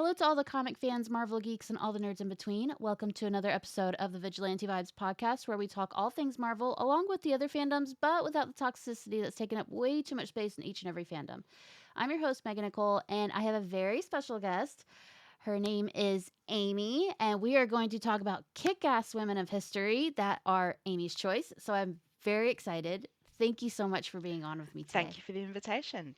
Hello to all the comic fans, Marvel geeks, and all the nerds in between. Welcome to another episode of the Vigilante Vibes podcast, where we talk all things Marvel, along with the other fandoms, but without the toxicity that's taken up way too much space in each and every fandom. I'm your host, Megan Nicole, and I have a very special guest. Her name is Amy, and we are going to talk about kick-ass women of history that are Amy's choice. So I'm very excited. Thank you so much for being on with me Thank today. you for the invitation.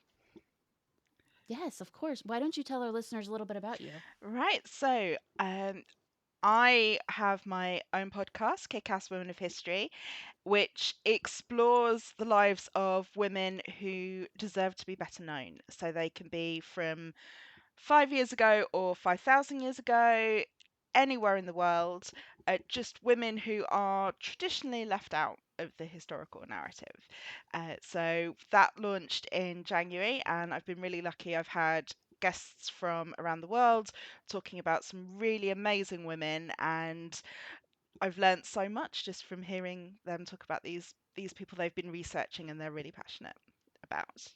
Yes, of course. Why don't you tell our listeners a little bit about you? Right, so I have my own podcast, Kickass Women of History, which explores the lives of women who deserve to be better known. So they can be from 5 years ago or 5,000 years ago, anywhere in the world, just women who are traditionally left out of the historical narrative. So that launched in January, and I've been really lucky. I've had guests from around the world talking about some really amazing women, and I've learnt so much just from hearing them talk about these people they've been researching and they're really passionate about.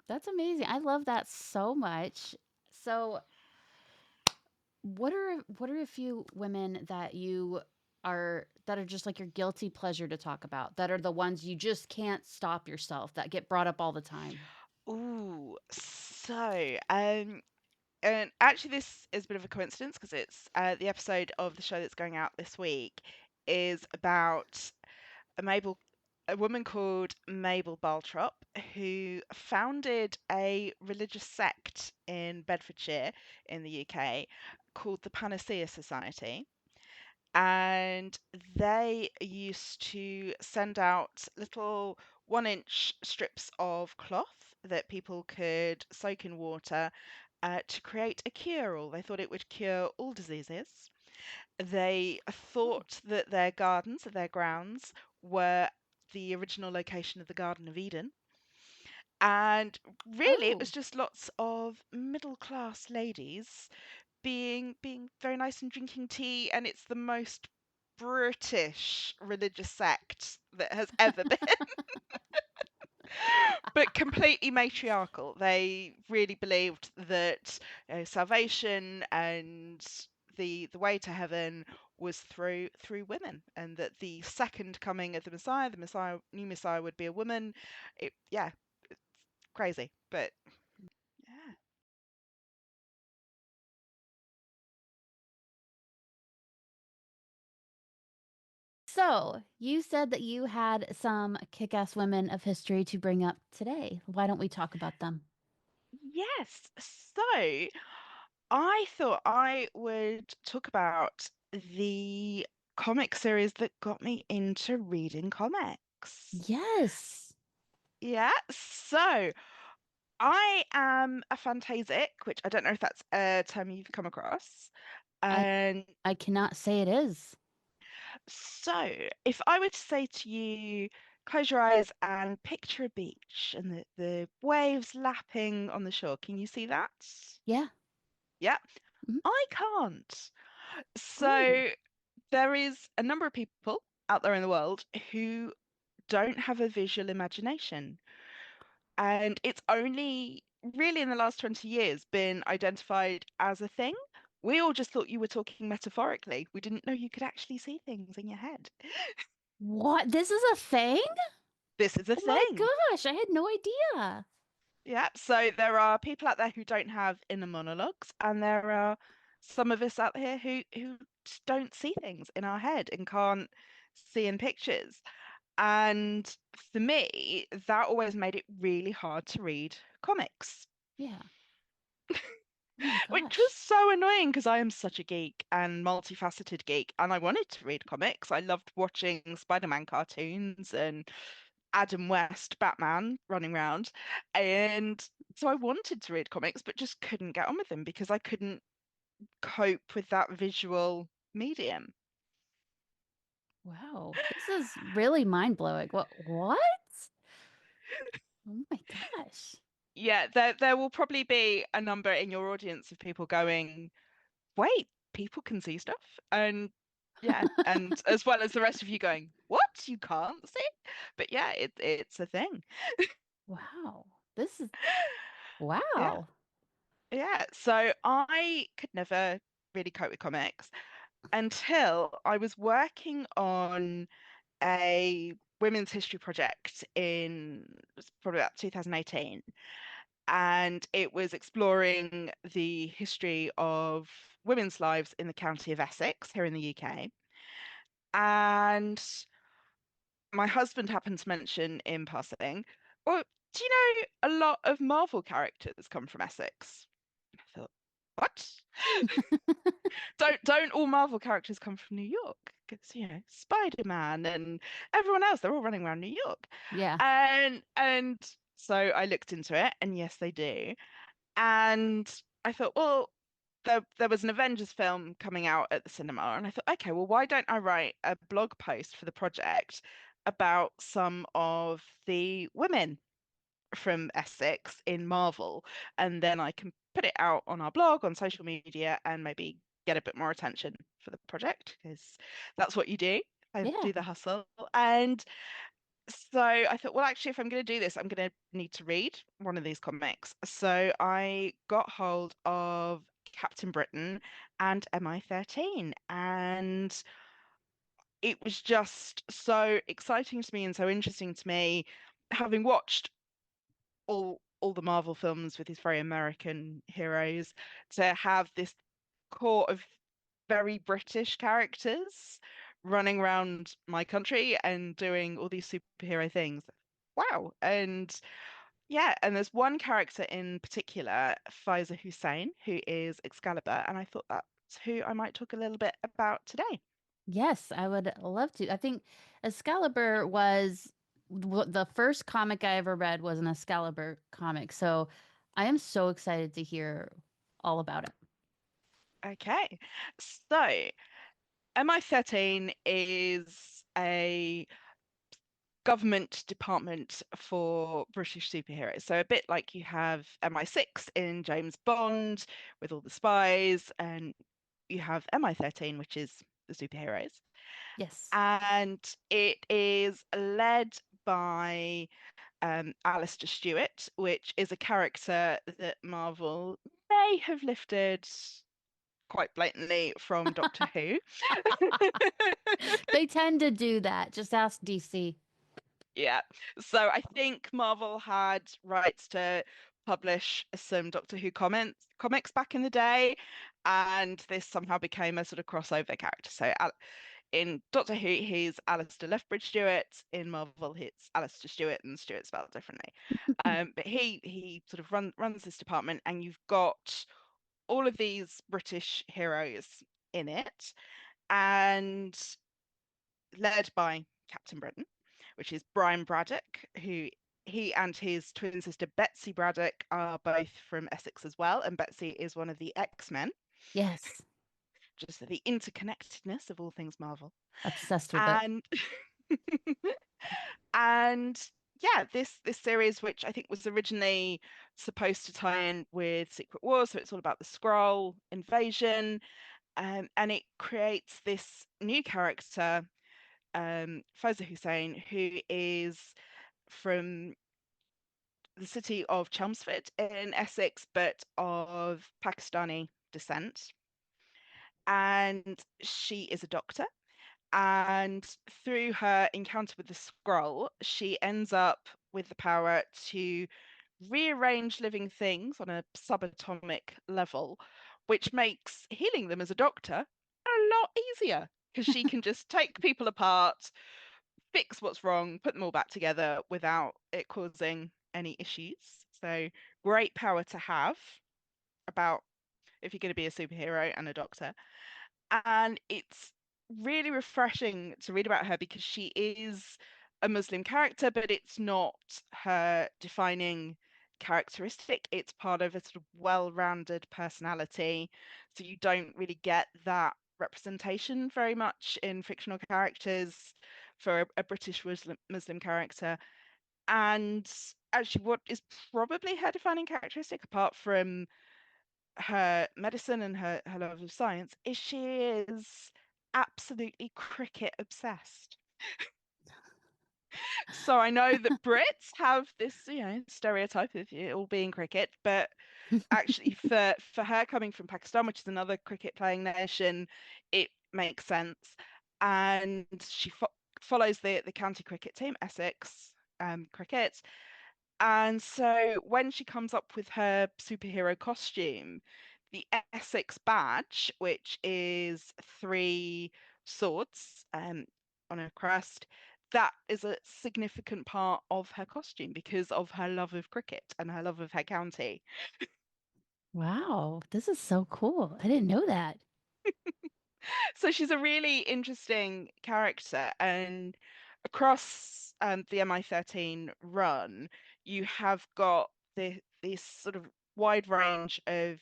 That's amazing. I love that so much. So, what are a few women that you are just like your guilty pleasure to talk about? That are the ones you just can't stop yourself that get brought up all the time? Ooh, and actually, this is a bit of a coincidence because it's the episode of the show that's going out this week is about a Mabel, a woman called Mabel Baltrop who founded a religious sect in Bedfordshire in the UK called the Panacea Society. And they used to send out little 1 inch strips of cloth that people could soak in water to create a cure all. They thought it would cure all diseases. They Oh, thought that their gardens, their grounds, were the original location of the Garden of Eden. And really, it oh, was just lots of middle class ladies being very nice and drinking tea, and it's the most British religious sect that has ever been, but completely matriarchal. They really believed that salvation and the way to heaven was through women, and that the second coming of the Messiah, new Messiah, would be a woman. Yeah, crazy, but yeah. so you said that you had some kick-ass women of history to bring up today. Why don't we talk about them? Yes. So I thought I would talk about the comic series that got me into reading comics. Yes, Yeah, so I am a fantasic, which I don't know if that's a term you've come across. I And I cannot say it is. so if I were to say to you, close your eyes and picture a beach and the waves lapping on the shore, can you see that? Yeah. Yeah, Mhm. I can't. Oh, So there is a number of people out there in the world who don't have a visual imagination. And it's only really in the last 20 years been identified as a thing. We all just thought you were talking metaphorically. We didn't know you could actually see things in your head. what? This is a thing? This is a Oh my thing. gosh, I had no idea. Yeah. So there are people out there who don't have inner monologues, and there are some of us out here who just don't see things in our head and can't see in pictures. And for me, that always made it really hard to read comics, Yeah. Oh my which was gosh. so annoying because I am such a geek and multifaceted geek, and I wanted to read comics. I loved watching Spider-Man cartoons and Adam West, Batman running around. And so I wanted to read comics, but just couldn't get on with them because I couldn't cope with that visual medium. Wow. This is really mind-blowing. What? Oh my gosh. Yeah, there will probably be a number in your audience of people going, wait, people can see stuff? And yeah, and as well as the rest of you going, what? You can't see? But yeah, it's a thing. Wow. This is Yeah. wow. Yeah, so I could never really cope with comics until I was working on a women's history project in it was probably about 2018, and it was exploring the history of women's lives in the county of Essex here in the UK. And my husband happened to mention in passing, well, do you know a lot of Marvel characters come from Essex? I thought, what? Don't all Marvel characters come from New York? Because, Spider-Man and everyone else, they're all running around New York. Yeah. And so I looked into it, and yes, they do. And I thought, well, there was an Avengers film coming out at the cinema, and I thought, okay, well, why don't I write a blog post for the project about some of the women from Essex in Marvel, and then I can put it out on our blog, on social media, and maybe get a bit more attention for the project because that's what you do. I Yeah. do the hustle. And so I thought, well, actually, if I'm going to do this, I'm going to need to read one of these comics. So I got hold of Captain Britain and MI13, and it was just so exciting to me and so interesting to me, having watched all the Marvel films with these very American heroes, to have this core of very British characters running around my country and doing all these superhero things. Wow. And yeah, and there's one character in particular, Faiza Hussein, who is Excalibur, and I thought that's who I might talk a little bit about today. Yes, I would love to. I think Excalibur was the first comic I ever read was an Excalibur comic. So I am so excited to hear all about it. Okay. So MI13 is a government department for British superheroes. So a bit like you have MI6 in James Bond with all the spies, and you have MI13, which is the superheroes. Yes. And it is led by Alistair Stewart, which is a character that Marvel may have lifted quite blatantly from Doctor Who. They tend to do that. Just ask DC. Yeah. So I think Marvel had rights to publish some Doctor Who comics back in the day, and this somehow became a sort of crossover character. So in Doctor Who, he's Alistair Lethbridge Stewart. In Marvel, it's Alistair Stewart, and Stewart spelled differently. But he sort of runs this department, and you've got all of these British heroes in it, and led by Captain Britain, which is Brian Braddock, who he and his twin sister Betsy Braddock are both from Essex as well, and Betsy is one of the X-Men, Yes. just the interconnectedness of all things Marvel. Obsessed with it. And and yeah, this series, which I think was originally supposed to tie in with Secret Wars, so it's all about the Skrull invasion, and it creates this new character, Faiza Hussein, who is from the city of Chelmsford in Essex, but of Pakistani descent. And she is a doctor. And through her encounter with the scroll, she ends up with the power to rearrange living things on a subatomic level, which makes healing them as a doctor a lot easier because she can just take people apart, fix what's wrong, put them all back together without it causing any issues. So great power to have about if you're going to be a superhero and a doctor. And it's really refreshing to read about her because she is a Muslim character, but it's not her defining characteristic. It's part of a sort of well-rounded personality. So you don't really get that representation very much in fictional characters for a British Muslim character. And actually, what is probably her defining characteristic, apart from her medicine and her love of science, is she is absolutely cricket obsessed. So I know that Brits have this, stereotype of it all being cricket, but actually for her coming from Pakistan, which is another cricket playing nation, it makes sense. And she follows the county cricket team, Essex cricket. And so when she comes up with her superhero costume, the Essex badge, which is three swords on her crest, that is a significant part of her costume because of her love of cricket and her love of her county. Wow, this is so cool. I didn't know that. So she's a really interesting character, and across the MI13 run, you have got this sort of wide range of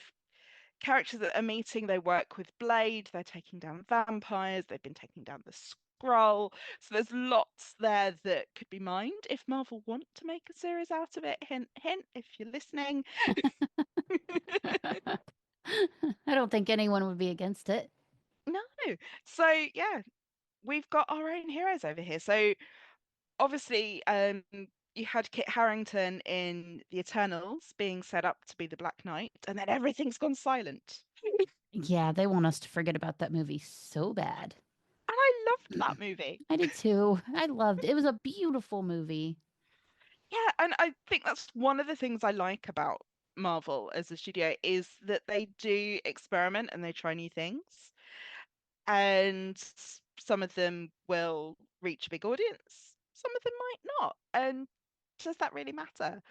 characters that are meeting. They work with Blade, they're taking down vampires, they've been taking down the Scroll. So there's lots there that could be mined if Marvel want to make a series out of it. Hint, hint, if you're listening. I don't think anyone would be against it. No. So yeah, we've got our own heroes over here. So obviously, you had Kit Harington in the Eternals being set up to be the Black Knight, and then everything's gone silent. Yeah, they want us to forget about that movie so bad. And I loved that movie. I did too. I loved it. It was a beautiful movie. Yeah, and I think that's one of the things I like about Marvel as a studio is that they do experiment and they try new things. And some of them will reach a big audience, some of them might not. And does that really matter?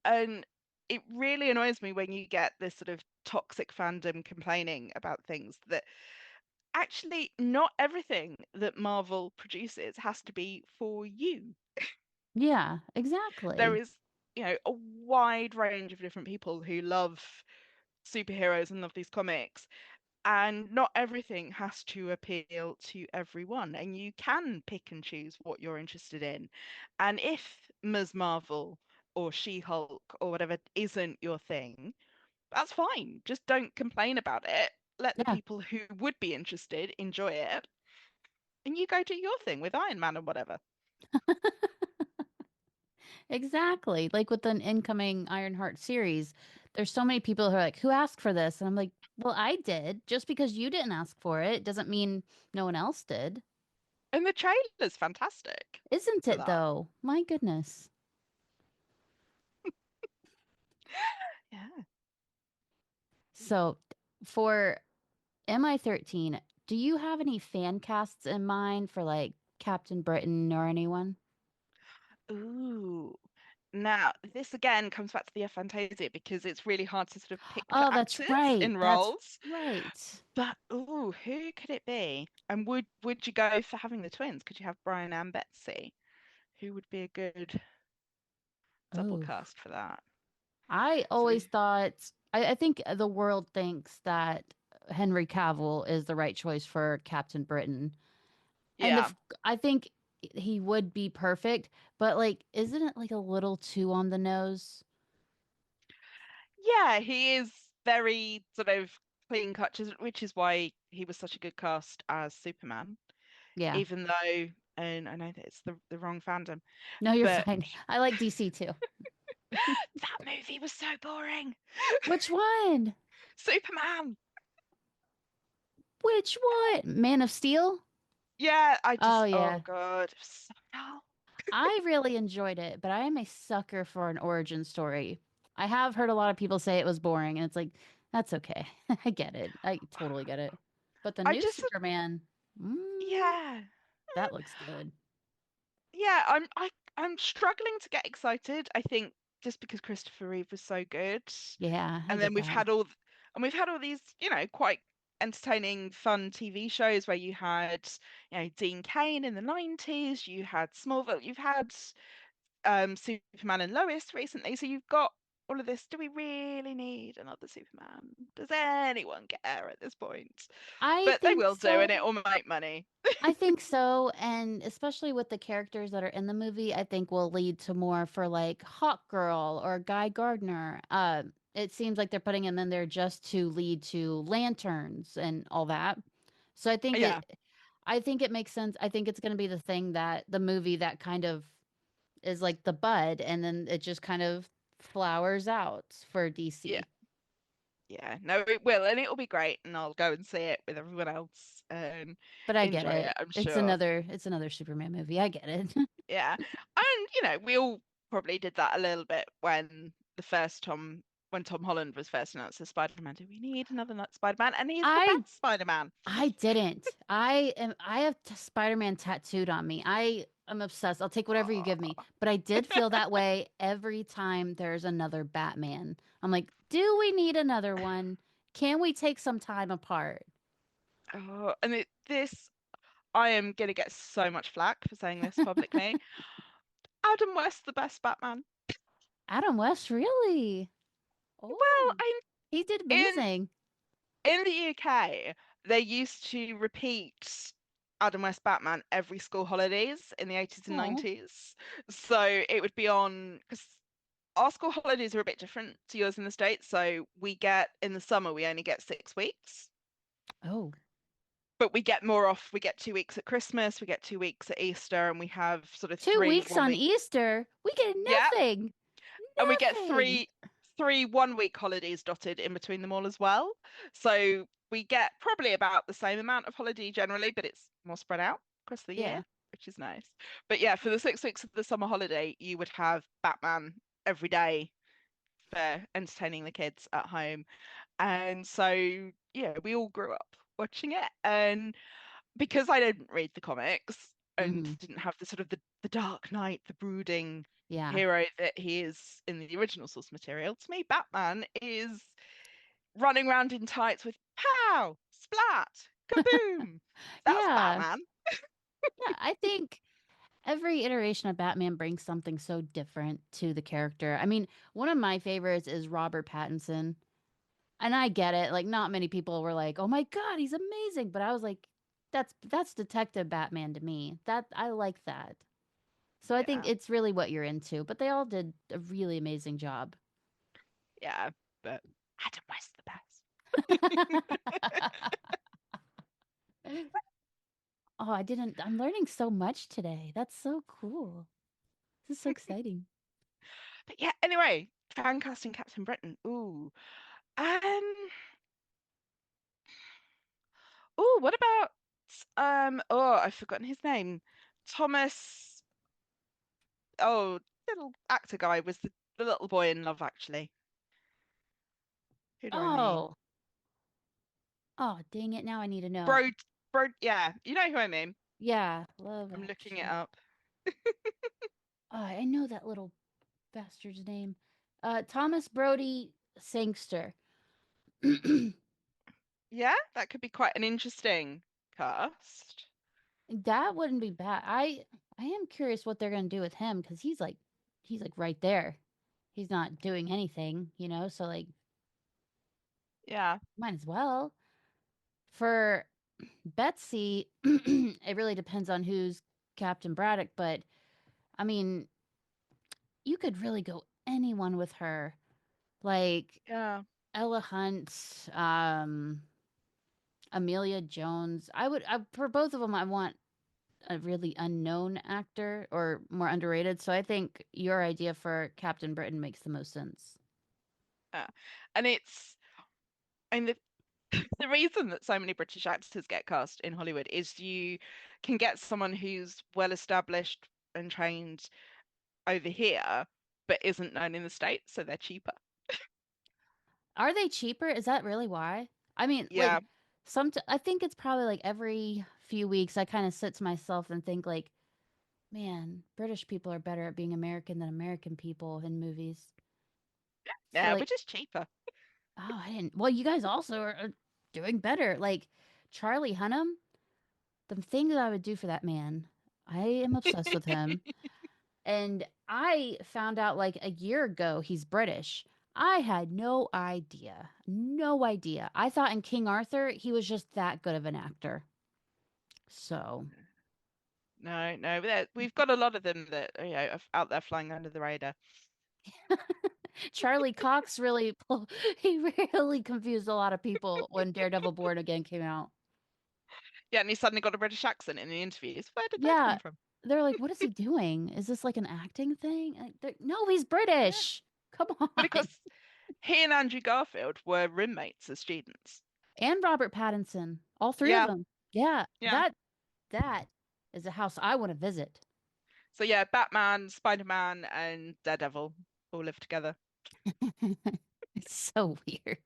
And it really annoys me when you get this sort of toxic fandom complaining about things that actually not everything that Marvel produces has to be for you. Yeah, There exactly. is, a wide range of different people who love superheroes and love these comics, and not everything has to appeal to everyone, and you can pick and choose what you're interested in. And if Ms. Marvel or She-Hulk or whatever isn't your thing, that's fine. Just don't complain about it. Let the Yeah, people who would be interested enjoy it, and you go do your thing with Iron Man or whatever. exactly. Like with an incoming Ironheart series, there's so many people who are like, who asked for this? And I'm like, well, I did. Just because you didn't ask for it doesn't mean no one else did. And the trailer's fantastic Isn't for it that. though? My goodness. Yeah. So for MI13, do you have any fan casts in mind for like Captain Britain or anyone? Ooh. Now, this again comes back to the Fantasia because it's really hard to sort of pick the Oh, that's actors right. in That's roles. right. But ooh, who could it be? And would you go for having the twins? Could you have Brian and Betsy? Who would be a good double Oh, cast for that? I So always we, thought, I think the world thinks that Henry Cavill is the right choice for Captain Britain. And yeah, I think he would be perfect, but like, isn't it like a little too on the nose? yeah, he is very sort of clean cut, which is why he was such a good cast as Superman. Yeah. Even though, and I know that it's the wrong fandom, No, you're but fine. I like DC too. that movie was so boring. Which one? Superman. Which one? Man of Steel? Yeah, Oh, oh yeah. God, it was so dull. I really enjoyed it, but I am a sucker for an origin story. I have heard a lot of people say it was boring, and it's like, that's okay. I get it. I totally get it. But the I new just, Superman, mm, yeah, that looks good. yeah. I'm struggling to get excited. I think just because Christopher Reeve was so good, Yeah, I and then get that. we've had all these, quite entertaining, fun TV shows where you had, Dean Cain in the 90s. You had Smallville. You've had Superman and Lois recently. So you've got all of this. Do we really need another Superman? Does anyone care at this point? I But they think will do, and so. it will make money. I think so, and especially with the characters that are in the movie, I think will lead to more for like Hawk Girl or Guy Gardner. It seems like they're putting him in there just to lead to lanterns and all that. So Yeah, I think it makes sense. I think it's going to be the thing that the movie that kind of is like the bud, and then it just kind of flowers out for Yeah. DC. Yeah. No, it will, and it'll be great, and I'll go and see it with everyone else and But I get enjoy it, it. I'm It's sure. another Superman movie. I get it. Yeah. And, we all probably did that a little bit when Tom Holland was first announced as Spider-Man. Do we need another Spider-Man? And he's the I best Spider-Man. I didn't. I have Spider-Man tattooed on me. I am obsessed. I'll take whatever you give me. Oh, But I did feel that way every time there's another Batman. I'm like, do we need another one? Can we take some time apart? oh, and I am gonna get so much flack for saying this publicly. Adam West, the best Batman. Adam West, really? Well, Oh, he did in amazing. in the UK, they used to repeat Adam West Batman every school holidays in the 80s and Oh, 90s. So it would be on, because our school holidays are a bit different to yours in the States. So in the summer, we only get 6 weeks, oh, but we get more off. We get 2 weeks at Christmas, we get 2 weeks at Easter, and we have sort of two three weeks one on week. Easter. We get Yeah. nothing. And we get Nothing. three 1 week holidays dotted in between them all as well. So we get probably about the same amount of holiday generally, but it's more spread out across the year, Yeah. which is nice. But yeah, for the 6 weeks of the summer holiday, you would have Batman every day for entertaining the kids at home. And so yeah, we all grew up watching it. And because I didn't read the comics and Hmm. didn't have the sort of the Dark Knight, the brooding Yeah. hero that he is in the original source material, to me, Batman is running around in tights with pow, splat, kaboom. That's Yeah. Batman. Yeah. I think every iteration of Batman brings something so different to the character. I mean, one of my favorites is Robert Pattinson. And I get it. Like, not many people were like, "Oh my God, he's amazing." But I was like, that's Detective Batman to me. That I like that. So I think Yeah, it's really what you're into. But they all did a really amazing job. yeah, but Adam West the best. Oh, I didn't. I'm learning so much today. That's so cool. This is so exciting. But yeah, anyway, fan casting Captain Britain. Ooh. Um, what about I've forgotten his name. Thomas. Oh, little actor guy was the little boy in Love Actually. Who do I mean? Oh, oh, dang it. Now I need to know. Bro, yeah, you know who I mean. Yeah, love I'm looking it actually. up. Oh, I know that little bastard's name. Thomas Brody Sangster. Yeah, that could be quite an interesting cast. That wouldn't be bad. I am curious what they're gonna do with him because he's like right there. He's not doing anything, so like Yeah, might as well. For Betsy, it really depends on who's Captain Braddock, but I mean, you could really go anyone with her. Like yeah, Ella Hunt, Amelia Jones. For both of them, I want a really unknown actor or more underrated. So I think your idea for Captain Britain makes the most sense. yeah. And and the reason that so many British actors get cast in Hollywood is you can get someone who's well established and trained over here, but isn't known in the States, so they're cheaper. Are they cheaper? Is that really why? I mean, Yeah, like I think it's probably like every few weeks I kind of sit to myself and think like, man, British people are better at being American than American people in movies. So yeah, we're like, just cheaper. oh, I didn't. Well, you guys also are doing better. Like Charlie Hunnam, the thing that I would do for that man, I am obsessed with him. And I found out like a year ago he's British. I had no idea. No idea. I thought in King Arthur he was just that good of an actor. So, No, no, we've got a lot of them that are out there flying under the radar. Charlie Cox really he really confused a lot of people when Daredevil Born Again came out. Yeah, and he suddenly got a British accent in the interviews. Where did that come Yeah, from? they're like, "What is he doing? Is this like an acting thing?" No, he's Yeah. British. Come But on. of course, he and Andrew Garfield were roommates as students. And Robert Pattinson, all three of Yeah, them. Yeah, yeah. that is a house I want to visit. So yeah, Batman, Spider-Man, and Daredevil all live together. It's so weird.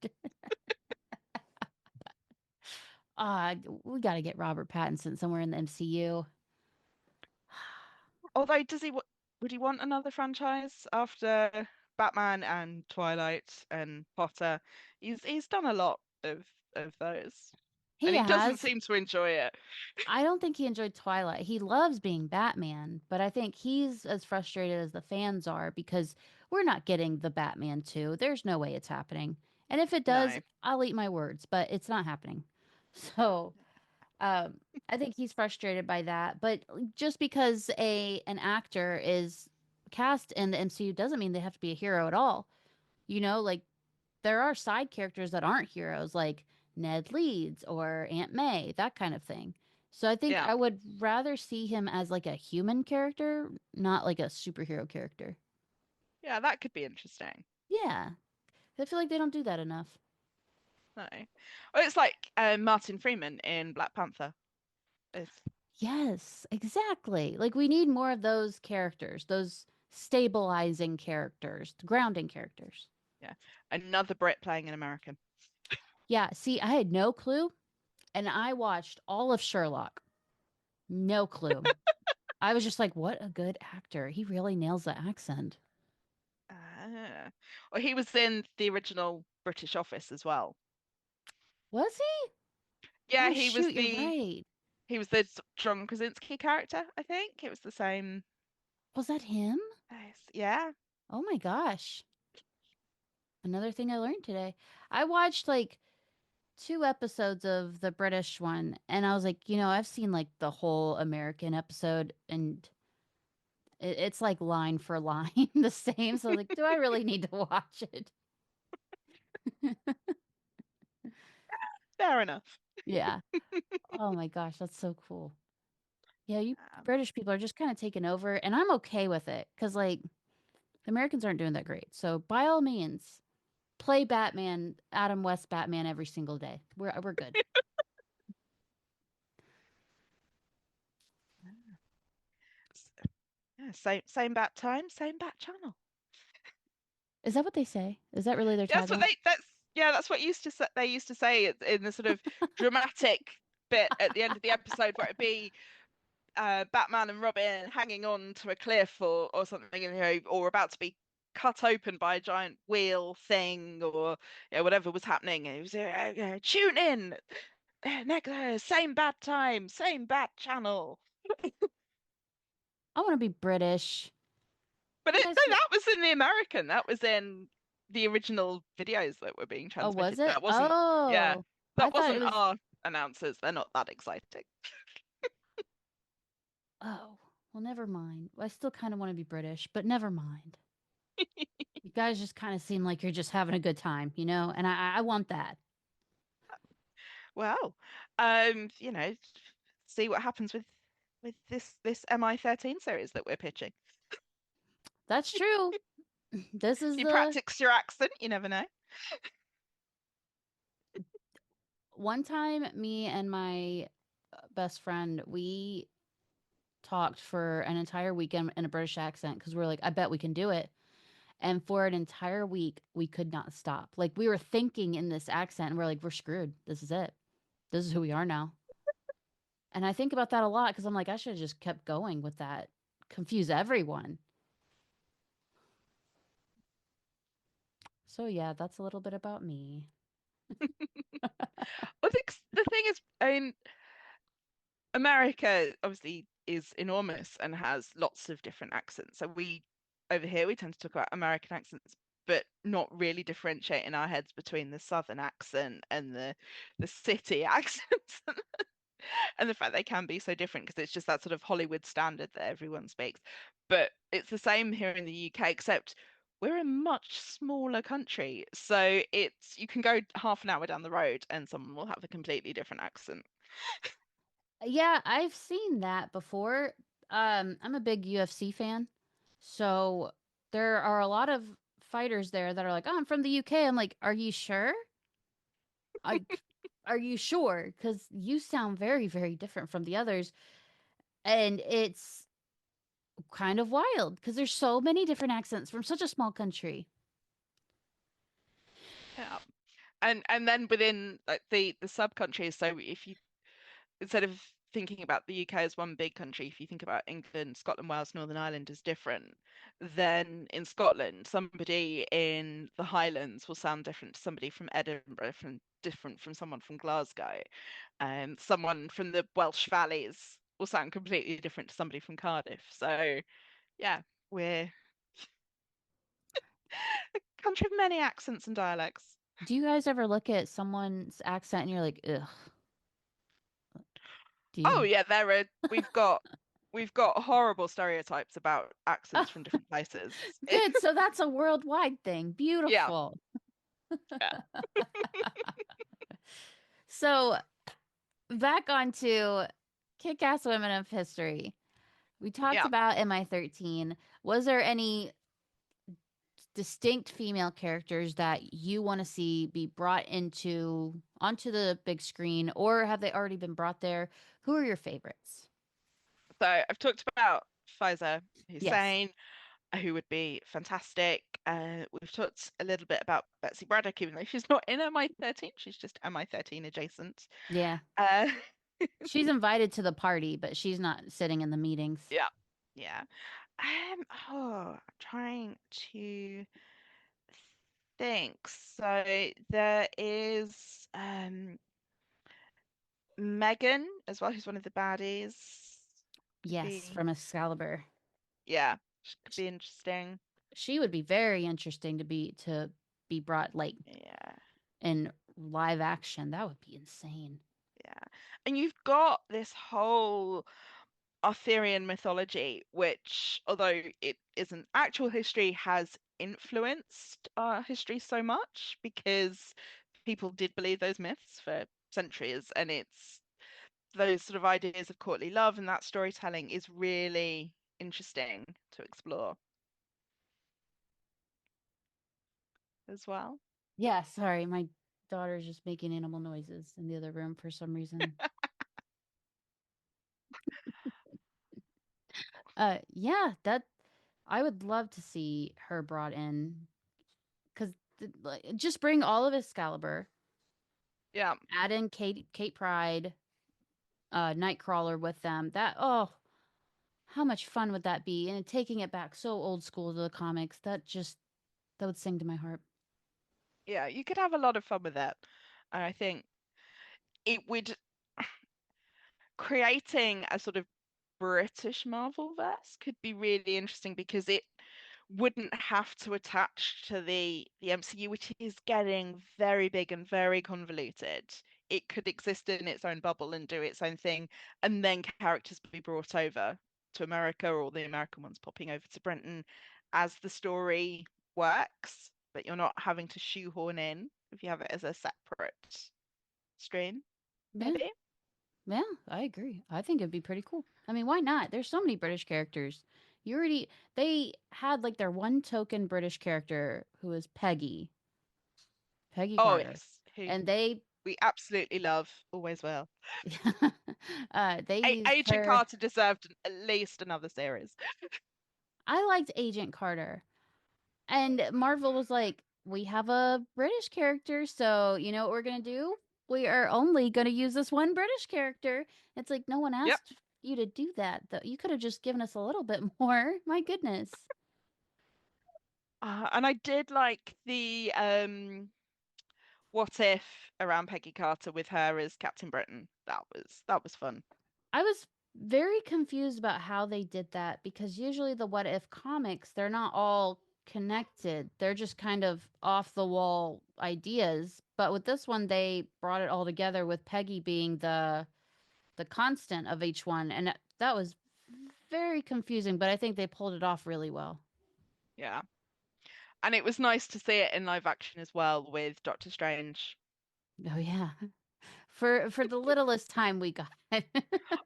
We got to get Robert Pattinson somewhere in the MCU. Although, would he want another franchise after Batman and Twilight and Potter? He's done a lot of those, and He he doesn't has. seem to enjoy it. I don't think he enjoyed Twilight. He loves being Batman, but I think he's as frustrated as the fans are because we're not getting the Batman 2. There's no way it's happening. And if it does, No. I'll eat my words, but it's not happening. So, um, I think he's frustrated by that. But just because an actor is cast in the MCU doesn't mean they have to be a hero at all. Like there are side characters that aren't heroes, like Ned Leeds or Aunt May, that kind of thing. So I think Yeah. I would rather see him as like a human character, not like a superhero character. Yeah, that could be interesting. Yeah, I feel like they don't do that enough. No. Well, it's like Martin Freeman in Black Panther. It's, Yes, exactly. Like we need more of those characters, those stabilizing characters, grounding characters. yeah, another Brit playing an American. Yeah, see, I had no clue, and I watched all of Sherlock. No clue. I was just like, what a good actor. He really nails the accent. Ah. Well, he was in the original British Office as well. Was he? Yeah, Oh, shoot, you're right. he was the John Krasinski character, I think. It was the same. Was that him? Yeah. Oh my gosh. Another thing I learned today. I watched like two episodes of the British one, and I was like, I've seen like the whole American episode, and it's like line for line the same. So I was like, do I really need to watch it? Fair enough. Yeah. Oh my gosh, that's so cool. Yeah, you Um, British people are just kind of taking over, and I'm okay with it because like the Americans aren't doing that great. So by all means, play Batman, Adam West Batman every single day. We're good. s- yeah, same bat time, same bat channel. Is that what they say? Is that really their tagline? That's what they used to say in the sort of dramatic bit at the end of the episode where it'd be Batman and Robin hanging on to a cliff or something, or about to be cut open by a giant wheel thing, or whatever was happening. And it was tune in next same bat time, same bat channel. I want to be British. But You guys no, just. that was in the American. That was in the original videos that were being Oh, was transmitted. it? That wasn't, yeah, Oh, I that thought it wasn't was. our announcers. They're not that exciting. Oh, well, never mind. I still kind of want to be British, but never mind. You guys just kind of seem like you're just having a good time, and I want that. Well, see what happens with this MI13 series that we're pitching. That's true. This is You the practice your accent, you never know. one time me and my best friend, we talked for an entire weekend in a British accent because we're like, I bet we can do it. And for an entire week, we could not stop. Like we were thinking in this accent, and we're like, we're screwed. This is it. This is who we are now. And I think about that a lot because I'm like, I should have just kept going with that. Confuse everyone. So yeah, that's a little bit about me. I think the thing is, I mean, America obviously is enormous and has lots of different accents. So we over here we tend to talk about American accents, but not really differentiate in our heads between the Southern accent and the city accents, and the fact they can be so different because it's just that sort of Hollywood standard that everyone speaks. But it's the same here in the UK, except we're a much smaller country. So you can go half an hour down the road and someone will have a completely different accent. Yeah, I've seen that before. I'm a big UFC fan, so there are a lot of fighters there that are like, "Oh, I'm from the UK." I'm like, "Are you sure? I, are you sure? Because you sound very, very different from the others." And it's kind of wild because there's so many different accents from such a small country. Yeah. And then within like the sub-countries, so if you instead of thinking about the UK as one big country, if you think about England, Scotland, Wales, Northern Ireland as different, then in Scotland, somebody in the Highlands will sound different to somebody from Edinburgh, from different from someone from Glasgow, and someone from the Welsh Valleys will sound completely different to somebody from Cardiff. So yeah, we're a country of many accents and dialects. Do you guys ever look at someone's accent and you're like, ugh, do Oh you? yeah, we've got horrible stereotypes about accents from different places. Good. So that's a worldwide thing. Yeah, Beautiful. yeah, So back onto Kick-Ass Women of History. We talked yeah. about MI13. Was there any distinct female characters that you want to see be brought into onto the big screen, or have they already been brought there? Who are your favorites? So I've talked about Pfizer Yes. Hussein, who would be fantastic. We've talked a little bit about Betsy Braddock, even though she's not in MI13, she's just MI13 adjacent. Yeah. Uh, She's invited to the party, but she's not sitting in the meetings. yeah, yeah. I'm trying to think. So there is Megan as well, who's one of the baddies. Could Yes, be, from Excalibur. yeah, she could Sh- be interesting. She would be very interesting to be brought like Yeah, in live action. That would be insane. yeah. And you've got this whole Arthurian mythology, which, although it isn't actual history, has influenced our history so much because people did believe those myths for centuries, and it's those sort of ideas of courtly love and that storytelling is really interesting to explore as well. Yeah, sorry, my daughter's just making animal noises in the other room for some reason. Yeah, that I would love to see her brought in because like, just bring all of Excalibur, Yeah, add in Kate Pride, Nightcrawler with them. That how much fun would that be? And taking it back so old school to the comics, that would sing to my heart. yeah, you could have a lot of fun with that. And I think it would creating a sort of British Marvel verse could be really interesting because it wouldn't have to attach to the MCU, which is getting very big and very convoluted. It could exist in its own bubble and do its own thing, and then characters be brought over to America or the American ones popping over to Britain as the story works, but you're not having to shoehorn in if you have it as a separate stream, Yeah, maybe. yeah, I agree. I think it'd be pretty cool. I mean, why not? There's so many British characters. You already they had like their one token British character who was Peggy Oh Carter, yes, who and they we absolutely love, always will. they used Agent her. Carter deserved at least another series. I liked Agent Carter. And Marvel was like, we have a British character, so you know what we're gonna do? We are only gonna use this one British character. It's like no one Yep. asked you to do that, though. You could have just given us a little bit more. My goodness. And I did like the what if around Peggy Carter with her as Captain Britain. That was fun. I was very confused about how they did that because usually the What If comics, they're not all connected. They're just kind of off the wall ideas. But with this one, they brought it all together with Peggy being the constant of each one, and that was very confusing, but I think they pulled it off really well. Yeah. And it was nice to see it in live action as well with Doctor Strange. Oh yeah. for the littlest time we got.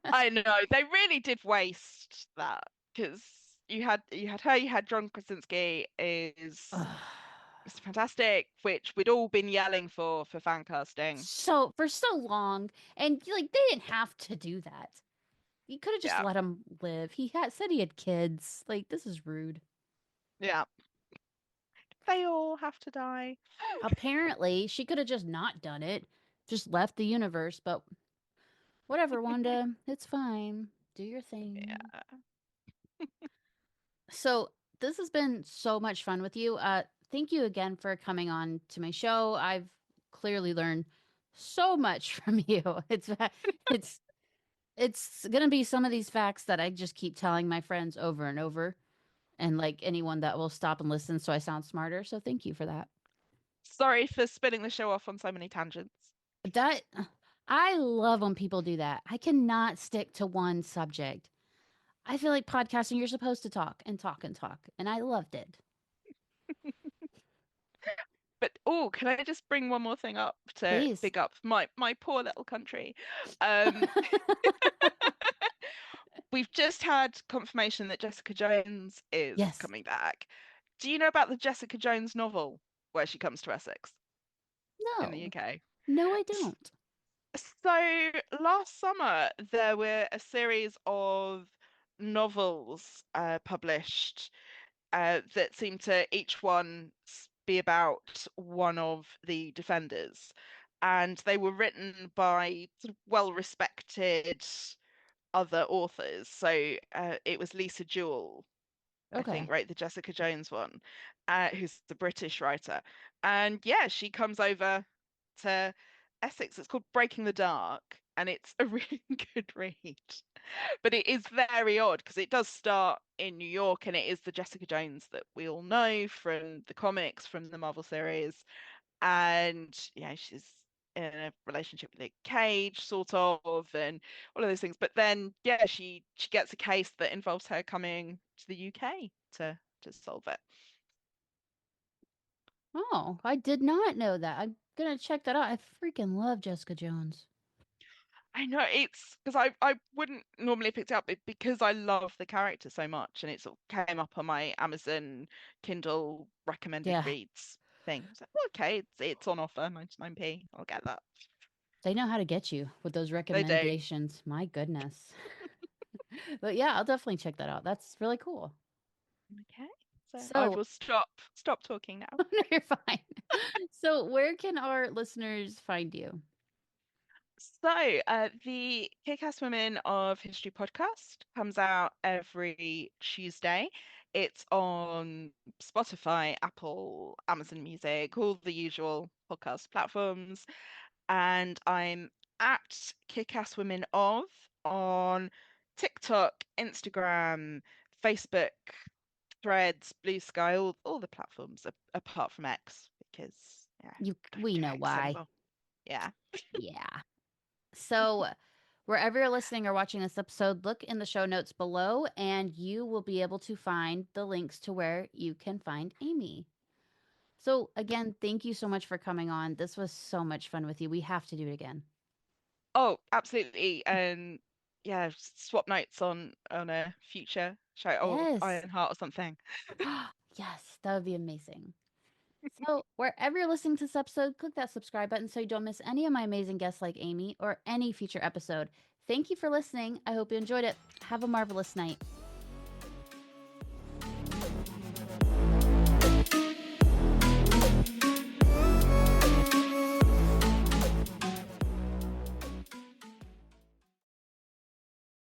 I know they really did waste that because you had her, you had John Krasinski is fantastic, which we'd all been yelling for fan casting. So for so long, and like they didn't have to do that. You could have just Yeah, let him live. He had said he had kids. Like this is rude. yeah. They all have to die. Apparently, she could have just not done it, just left the universe. But whatever, Wanda, it's fine. Do your thing. Yeah. So this has been so much fun with you. Thank you again for coming on to my show. I've clearly learned so much from you. It's it's gonna be some of these facts that I just keep telling my friends over and over, and like anyone that will stop and listen, so I sound smarter. So thank you for that. Sorry for spinning the show off on so many tangents. That I love when people do that. I cannot stick to one subject. I feel like podcasting, you're supposed to talk and talk and talk, and I loved it. But oh, can I just bring one more thing up to Please. big up my poor little country? Um, we've just had confirmation that Jessica Jones is Yes. coming back. Do you know about the Jessica Jones novel where she comes to Essex in the No. UK? No, I don't. So last summer there were a series of novels published that seemed to each one be about one of the defenders, and they were written by sort of well-respected other authors. So it was Lisa Jewell, I think, Okay. wrote the Jessica Jones one, who's the British writer. And yeah, she comes over to Essex. It's called Breaking the Dark, and it's a really good read. But it is very odd because it does start in New York, and it is the Jessica Jones that we all know from the comics, from the Marvel series. And yeah, she's in a relationship with Nick Cage, sort of, and all of those things. But then, yeah, she gets a case that involves her coming to the UK to solve it. Oh, I did not know that. I'm gonna check that out. I freaking love Jessica Jones. I know it's because I wouldn't normally pick it up, but because I love the character so much, and it sort of came up on my Amazon Kindle recommended Yeah, reads thing. I was like, well, okay, it's on offer, 99p. I'll get that. they know how to get you with those They do. recommendations. My goodness. But yeah, I'll definitely check that out. That's really cool. Okay. So I So, will stop talking now. no, you're fine. So, where can our listeners find you? So, the Kickass Women of History podcast comes out every Tuesday. It's on Spotify, Apple, Amazon Music, all the usual podcast platforms. And I'm at Kickass Women of on TikTok, Instagram, Facebook, Threads, Blue Sky, all the platforms apart from X because yeah, don't We do know X why. anymore. Yeah. Yeah. So, wherever you're listening or watching this episode, look in the show notes below and you will be able to find the links to where you can find Amy. So, again, thank you so much for coming on. This was so much fun with you. We have to do it again. Oh, absolutely. And yeah, swap notes on a future show or Yes. Ironheart or something. Yes, that would be amazing. So, wherever you're listening to this episode, click that subscribe button so you don't miss any of my amazing guests like Amy or any future episode. Thank you for listening. I hope you enjoyed it. Have a marvelous night.